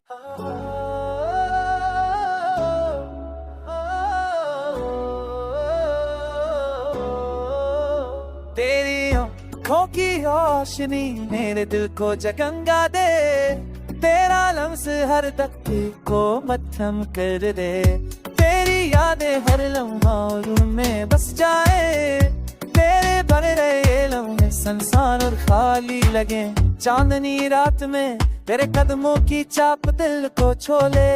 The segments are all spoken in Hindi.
तेरी आँखों की रोशनी मेरे दिल को जगंगा दे, तेरा लम्स हर धक्के को मत्थम कर दे, तेरी यादें हर लम्हा में बस जाए, तेरे भर रहे लम्हे संसार और खाली लगे, चांदनी रात में तेरे कदमों की चाप दिल को छोले,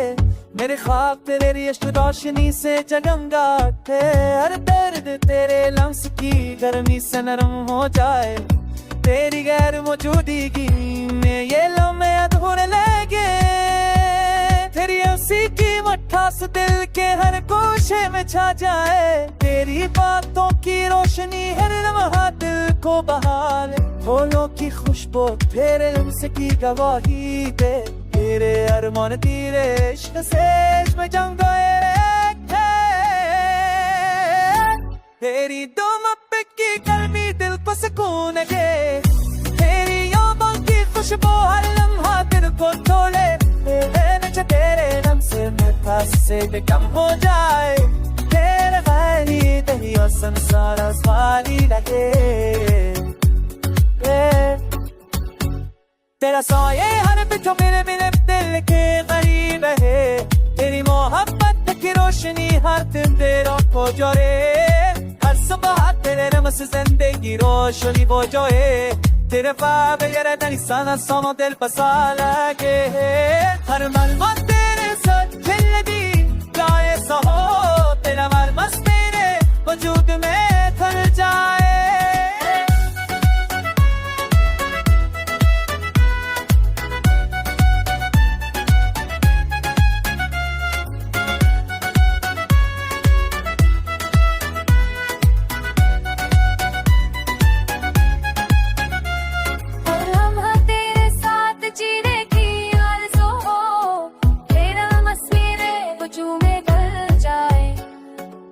मेरे ख्वाब तेरी इश्क रोशनी से जगमगा उठे, हर दर्द तेरे लम्स की गर्मी से नरम हो जाए, तेरी गैर मौजूदगी में ये लम्हे अधूरे लगे, तेरी हंसी की मठास दिल के हर गोशे में छा जाए, तेरी बातों की रोशनी हर लम्हा दिल को बहाले, फूलों की खुशबू तेरे लम्स की गवाही दे, तेरे अरमान तेरे इश्क से इसमें जंग गए, तेरी दुम की गर्मी दिल को सुकून दे, तेरी यादों की खुशबू हर लम्हा दिल को तोड़े, तेरे नम से मेरे से कम हो जाए, तेरे गैरी तेरी और संसार आसमानी लगे, तेरा साये हर पिछो मेरे मेरे दिल के करीब है, तेरी मोहब्बत की रोशनी हर दिन तेरा को जोड़े, हर सुबह तेरे रमस जिंदगी रोशनी वो जो है, तेरे ख्वाब ये तनी साना सोनो दिल पसा लगे, हर मलमत तेरे साथ दिल भी गाए सहो, तेरा मलमस मेरे वजूद में थल जाए,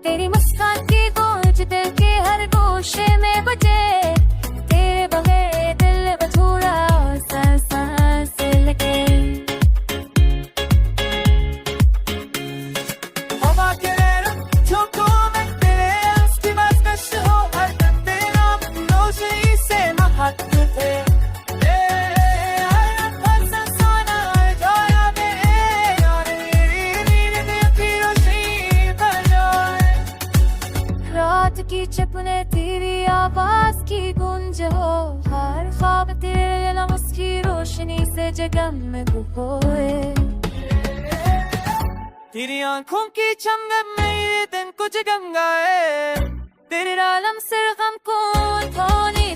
तेरी मुस्कान की गूंज दिल के हर गोशे में बजे, तेरे बगैर दिल अधूरा सांस सांस लगे, हवा के झोंकों में तेरे आँख की मस्कश हो, हर दम तेरा रोशनी से महक थे, की चपने तेरी आवाज की गूंज हो, हर ख्वाब तेरे लम्स की रोशनी से जगमग होए, तेरी आँखों की चमक में ये दिन को जगमगाए, तेरे आलम से गम को धोने